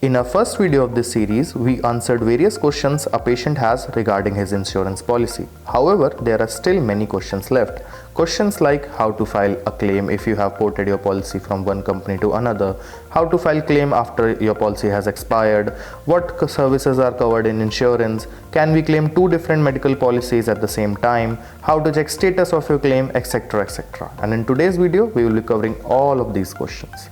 In our first video of this series, we answered various questions a patient has regarding his insurance policy. However, there are still many questions left. Questions like how to file a claim if you have ported your policy from one company to another, how to file claim after your policy has expired, what services are covered in insurance, can we claim two different medical policies at the same time, how to check status of your claim, etc. etc. And in today's video, we will be covering all of these questions.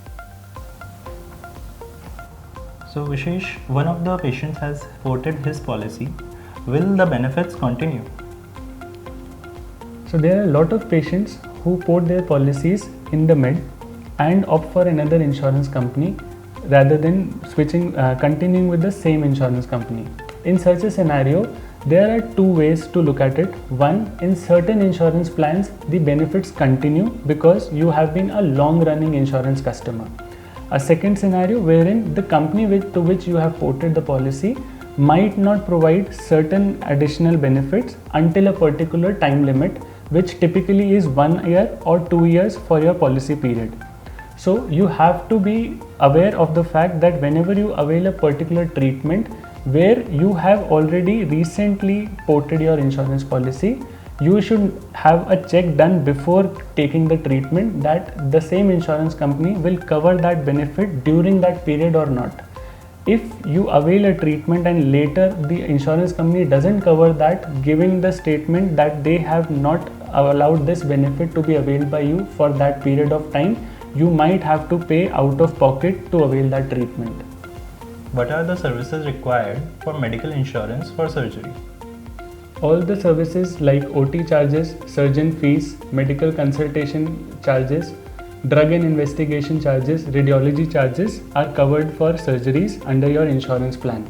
So Vishesh, one of the patients has ported his policy. Will the benefits continue? So there are a lot of patients who port their policies in the mid and opt for another insurance company rather than continuing with the same insurance company. In such a scenario, there are two ways to look at it. One, in certain insurance plans, the benefits continue because you have been a long-running insurance customer. A second scenario wherein the company to which you have ported the policy might not provide certain additional benefits until a particular time limit, which typically is 1 year or 2 years for your policy period. So you have to be aware of the fact that whenever you avail a particular treatment where you have already recently ported your insurance policy, you should have a check done before taking the treatment that the same insurance company will cover that benefit during that period or not. If you avail a treatment and later the insurance company doesn't cover that, giving the statement that they have not allowed this benefit to be availed by you for that period of time, you might have to pay out of pocket to avail that treatment. What are the services required for medical insurance for surgery? All the services like OT charges, surgeon fees, medical consultation charges, drug and investigation charges, radiology charges are covered for surgeries under your insurance plan.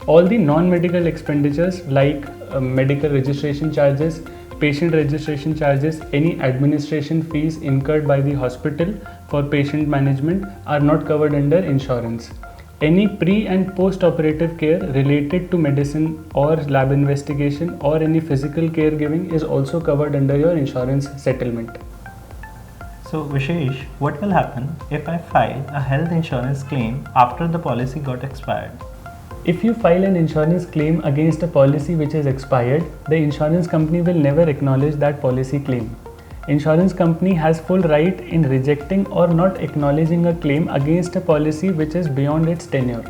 All the non-medical expenditures like medical registration charges, patient registration charges, any administration fees incurred by the hospital for patient management are not covered under insurance. Any pre and post-operative care related to medicine or lab investigation or any physical care giving is also covered under your insurance settlement. So Vishesh, what will happen if I file a health insurance claim after the policy got expired? If you file an insurance claim against a policy which is expired, the insurance company will never acknowledge that policy claim. Insurance company has full right in rejecting or not acknowledging a claim against a policy which is beyond its tenure.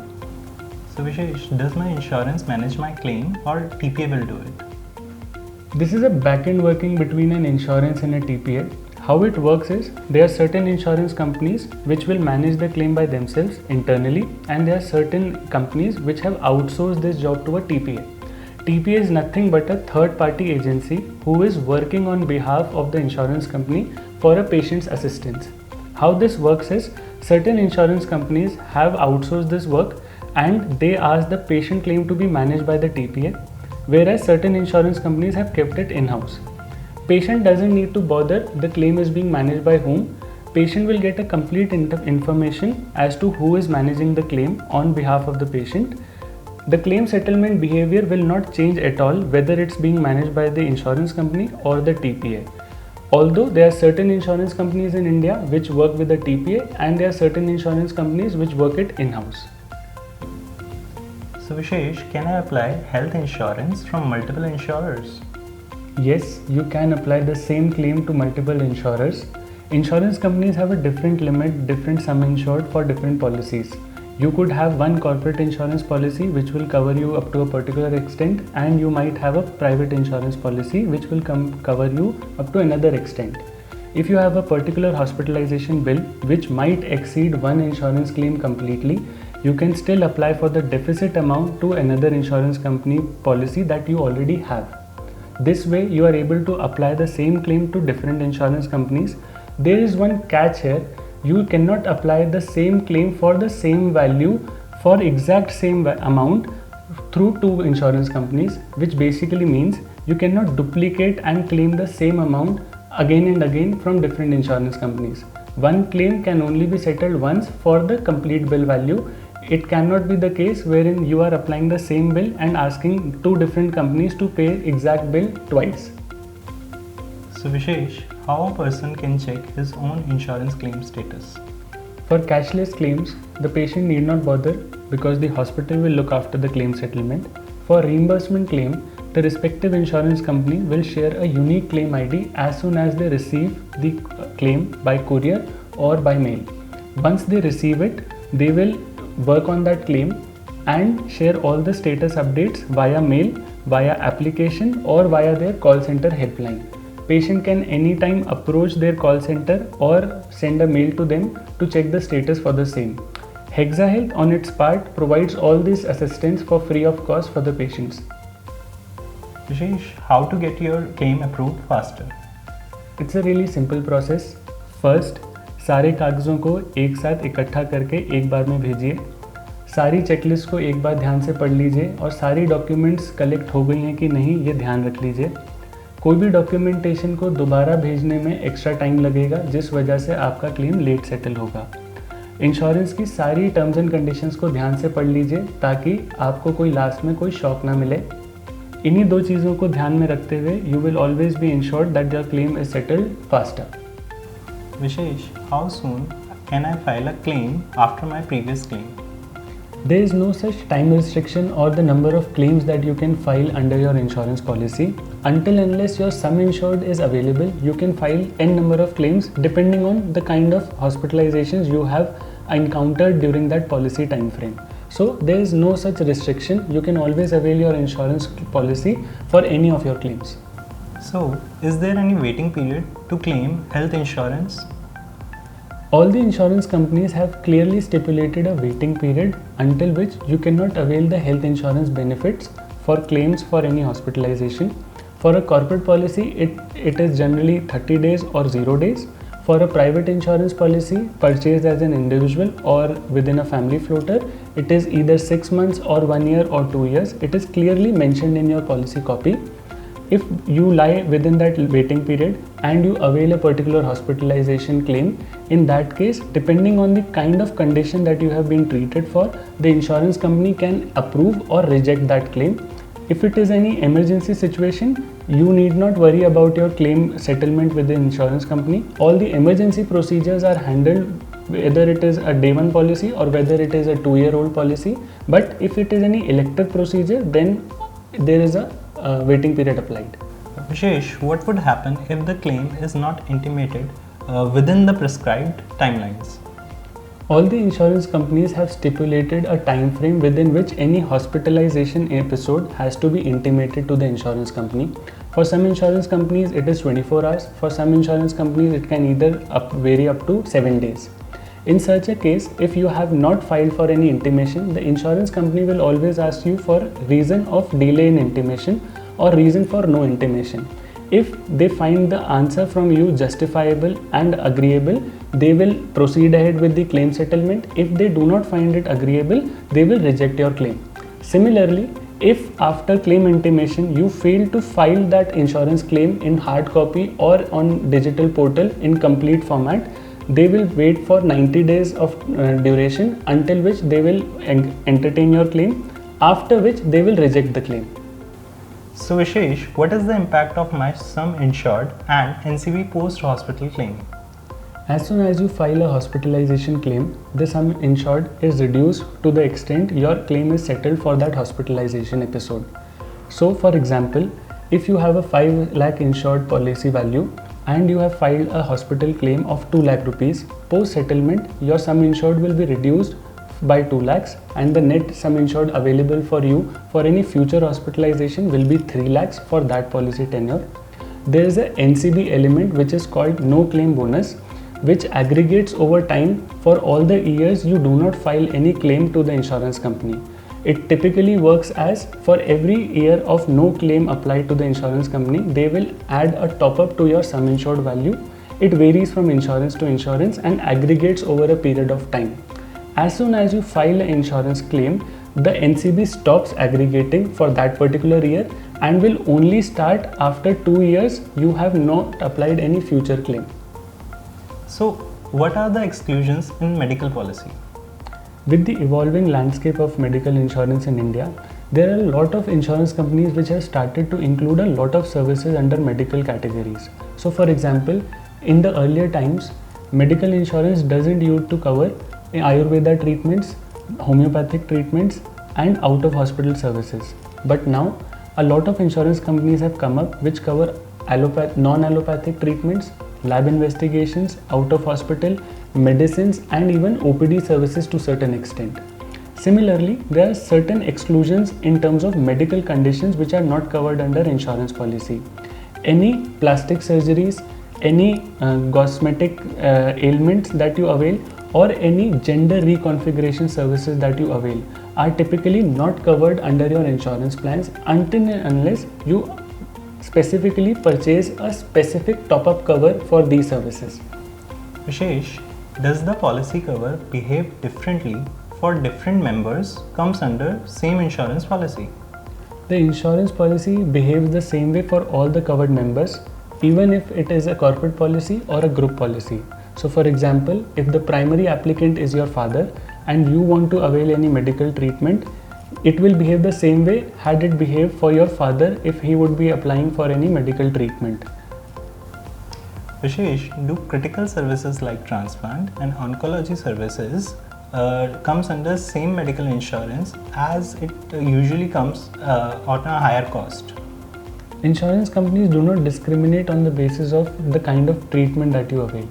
So Vishesh, does my insurance manage my claim or TPA will do it? This is a back-end working between an insurance and a TPA. How it works is, there are certain insurance companies which will manage the claim by themselves internally, and there are certain companies which have outsourced this job to a TPA. TPA is nothing but a third-party agency who is working on behalf of the insurance company for a patient's assistance. How this works is, certain insurance companies have outsourced this work and they ask the patient claim to be managed by the TPA, whereas certain insurance companies have kept it in-house. Patient doesn't need to bother the claim is being managed by whom. Patient will get a complete information as to who is managing the claim on behalf of the patient. The claim settlement behavior will not change at all whether it's being managed by the insurance company or the TPA. Although there are certain insurance companies in India which work with the TPA and there are certain insurance companies which work it in-house. So Vishesh, can I apply health insurance from multiple insurers? Yes, you can apply the same claim to multiple insurers. Insurance companies have a different limit, different sum insured for different policies. You could have one corporate insurance policy which will cover you up to a particular extent, and you might have a private insurance policy which will cover you up to another extent. If you have a particular hospitalization bill which might exceed one insurance claim completely, you can still apply for the deficit amount to another insurance company policy that you already have. This way you are able to apply the same claim to different insurance companies. There is one catch here. You cannot apply the same claim for the same value for exact same amount through two insurance companies, which basically means you cannot duplicate and claim the same amount again and again from different insurance companies. One claim can only be settled once for the complete bill value. It cannot be the case wherein you are applying the same bill and asking two different companies to pay exact bill twice. So Vishesh, how a person can check his own insurance claim status? For cashless claims, the patient need not bother because the hospital will look after the claim settlement. For reimbursement claim, the respective insurance company will share a unique claim ID as soon as they receive the claim by courier or by mail. Once they receive it, they will work on that claim and share all the status updates via mail, via application or via their call center helpline. Patient can anytime approach their call center or send a mail to them to check the status for the same. Hexahealth on its part provides all this assistance for free of cost for the patients. Vishesh, how to get your claim approved faster? It's a really simple process. First, सारे कागज़ों को एक साथ इकट्ठा करके एक बार में भेजिए. सारी चेकलिस्ट को एक बार ध्यान से पढ़ लीजिए और सारी डॉक्यूमेंट्स कलेक्ट हो गई हैं कि नहीं ये ध्यान रख लीजिए. कोई भी डॉक्यूमेंटेशन को दोबारा भेजने में एक्स्ट्रा टाइम लगेगा जिस वजह से आपका क्लेम लेट सेटल होगा. इंश्योरेंस की सारी टर्म्स एंड कंडीशंस को ध्यान से पढ़ लीजिए ताकि आपको कोई लास्ट में कोई शॉक ना मिले. इन्हीं दो चीज़ों को ध्यान में रखते हुए you will always be insured that your claim is settled faster. Vishesh, how soon can I file a claim after my previous claim? There is no such time restriction or the number of claims that you can file under your insurance policy. Until unless your sum insured is available, you can file n number of claims depending on the kind of hospitalizations you have encountered during that policy time frame. So there is no such restriction. You can always avail your insurance policy for any of your claims. So, is there any waiting period to claim health insurance? All the insurance companies have clearly stipulated a waiting period until which you cannot avail the health insurance benefits for claims for any hospitalization. For a corporate policy, it is generally 30 days or 0 days. For a private insurance policy purchased as an individual or within a family floater, it is either 6 months or 1 year or 2 years. It is clearly mentioned in your policy copy. If you lie within that waiting period and you avail a particular hospitalization claim, in that case, depending on the kind of condition that you have been treated for, the insurance company can approve or reject that claim. If it is any emergency situation, you need not worry about your claim settlement with the insurance company. All the emergency procedures are handled whether it is a day one policy or whether it is a 2-year-old policy. But if it is any elective procedure, then there is a waiting period applied. Vishesh, what would happen if the claim is not intimated within the prescribed timelines? All the insurance companies have stipulated a time frame within which any hospitalization episode has to be intimated to the insurance company. For some insurance companies, it is 24 hours. For some insurance companies, it can either vary up to 7 days. In such a case, if you have not filed for any intimation, the insurance company will always ask you for reason of delay in intimation or reason for no intimation. If they find the answer from you justifiable and agreeable, they will proceed ahead with the claim settlement. If they do not find it agreeable, they will reject your claim. Similarly, if after claim intimation you fail to file that insurance claim in hard copy or on digital portal in complete format, they will wait for 90 days of duration until which they will entertain your claim, after which they will reject the claim. So Vishesh, what is the impact of my sum insured and NCB post-hospital claim? As soon as you file a hospitalization claim, the sum insured is reduced to the extent your claim is settled for that hospitalization episode. So for example, if you have a 5 lakh insured policy value and you have filed a hospital claim of 2 lakh rupees, post settlement your sum insured will be reduced by 2 lakhs and the net sum insured available for you for any future hospitalization will be 3 lakhs for that policy tenure. There is a NCB element which is called no claim bonus, which aggregates over time for all the years you do not file any claim to the insurance company. It typically works as for every year of no claim applied to the insurance company, they will add a top up to your sum insured value. It varies from insurance to insurance and aggregates over a period of time. As soon as you file an insurance claim, the NCB stops aggregating for that particular year and will only start after 2 years you have not applied any future claim. So, what are the exclusions in medical policy? With the evolving landscape of medical insurance in India, there are a lot of insurance companies which have started to include a lot of services under medical categories. So for example, in the earlier times, medical insurance doesn't used to cover Ayurveda treatments, homeopathic treatments, and out of hospital services. But now a lot of insurance companies have come up which cover non-allopathic treatments, lab investigations, out of hospital, medicines, and even OPD services to certain extent. Similarly, there are certain exclusions in terms of medical conditions which are not covered under insurance policy. Any plastic surgeries, any cosmetic ailments that you avail, or any gender reconfiguration services that you avail are typically not covered under your insurance plans until and unless you specifically purchase a specific top-up cover for these services. Vishesh, does the policy cover behave differently for different members comes under same insurance policy? The insurance policy behaves the same way for all the covered members, even if it is a corporate policy or a group policy. So for example, if the primary applicant is your father and you want to avail any medical treatment, it will behave the same way had it behaved for your father if he would be applying for any medical treatment. Vishesh, do critical services like transplant and oncology services comes under same medical insurance as it usually comes on a higher cost? Insurance companies do not discriminate on the basis of the kind of treatment that you avail.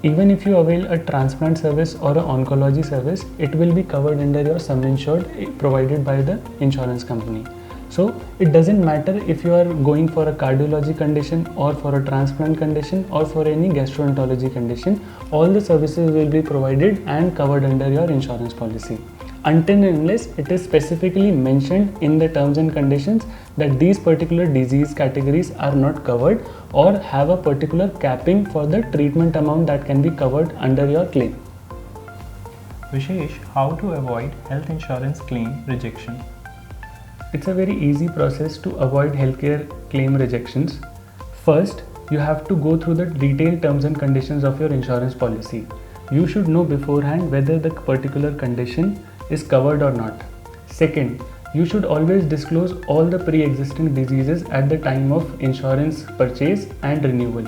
Even if you avail a transplant service or an oncology service, it will be covered under your sum insured provided by the insurance company. So it doesn't matter if you are going for a cardiology condition or for a transplant condition or for any gastroenterology condition, all the services will be provided and covered under your insurance policy, until and unless it is specifically mentioned in the terms and conditions that these particular disease categories are not covered or have a particular capping for the treatment amount that can be covered under your claim. Vishesh, how to avoid health insurance claim rejection? It's a very easy process to avoid healthcare claim rejections. First, you have to go through the detailed terms and conditions of your insurance policy. You should know beforehand whether the particular condition is covered or not. Second, you should always disclose all the pre-existing diseases at the time of insurance purchase and renewal.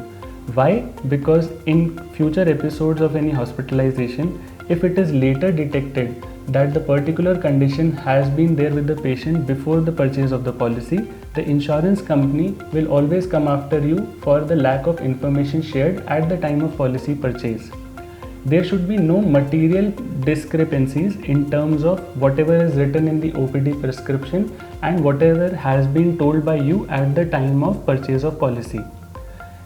Why? Because in future episodes of any hospitalization, if it is later detected that the particular condition has been there with the patient before the purchase of the policy, the insurance company will always come after you for the lack of information shared at the time of policy purchase. There should be no material discrepancies in terms of whatever is written in the OPD prescription and whatever has been told by you at the time of purchase of policy.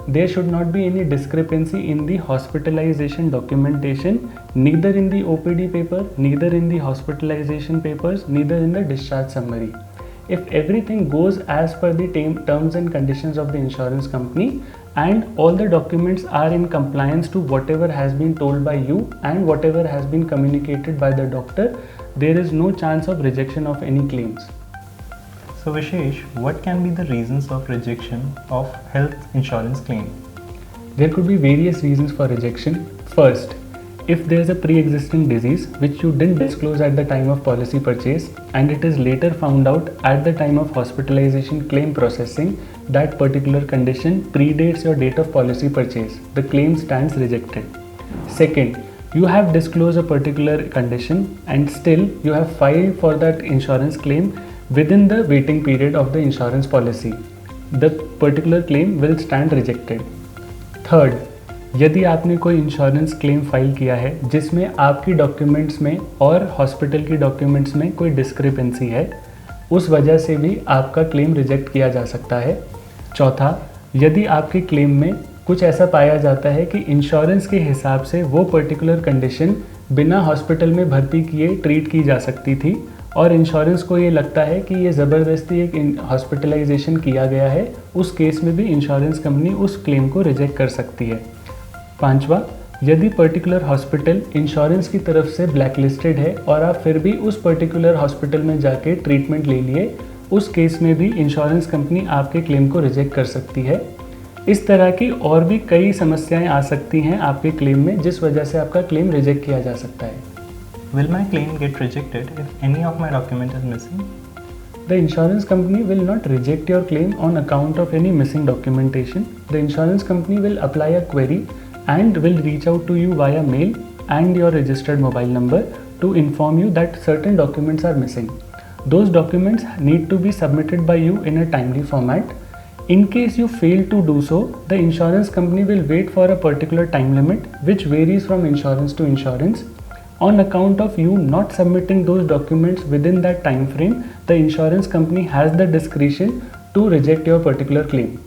There should not be any discrepancy in the hospitalization documentation, neither in the OPD paper, neither in the hospitalization papers, neither in the discharge summary. If everything goes as per the terms and conditions of the insurance company and all the documents are in compliance to whatever has been told by you and whatever has been communicated by the doctor, there is no chance of rejection of any claims. So Vishesh, what can be the reasons of rejection of health insurance claim? There could be various reasons for rejection. First, if there is a pre-existing disease which you didn't disclose at the time of policy purchase and it is later found out at the time of hospitalization claim processing that particular condition predates your date of policy purchase, the claim stands rejected. Second, you have disclosed a particular condition and still you have filed for that insurance claim within the waiting period of the insurance policy. The particular claim will stand rejected. Third, यदि आपने कोई insurance claim file किया है जिसमें आपकी documents में और hospital की डॉक्यूमेंट्स में कोई डिस्क्रिपेंसी है, उस वजह से भी आपका क्लेम रिजेक्ट किया जा सकता है। चौथा, यदि आपके क्लेम में कुछ ऐसा पाया जाता है कि इंश्योरेंस के हिसाब से वो पर्टिकुलर कंडीशन बिना हॉस्पिटल में भर्ती किए ट्रीट की जा सकती थी और इंश्योरेंस को ये लगता है कि ये ज़बरदस्ती एक हॉस्पिटलाइजेशन किया गया है, उस केस में भी इंश्योरेंस कंपनी उस क्लेम को रिजेक्ट कर सकती है। पांचवा, यदि पर्टिकुलर हॉस्पिटल इंश्योरेंस की तरफ से ब्लैकलिस्टेड है और आप फिर भी उस पर्टिकुलर हॉस्पिटल में जाके ट्रीटमेंट ले लिए, उस केस में भी इंश्योरेंस कंपनी आपके क्लेम को रिजेक्ट कर सकती है। इस तरह की और भी कई समस्याएं आ सकती हैं आपके क्लेम में जिस वजह से आपका क्लेम रिजेक्ट किया जा सकता है। Will my claim get rejected if any of my document is missing? The insurance company will not reject your claim on account of any missing documentation. The insurance company will apply a query and will reach out to you via mail and your registered mobile number to inform you that certain documents are missing. Those documents need to be submitted by you in a timely format. In case you fail to do so, the insurance company will wait for a particular time limit, which varies from insurance to insurance. On account of you not submitting those documents within that time frame, the insurance company has the discretion to reject your particular claim.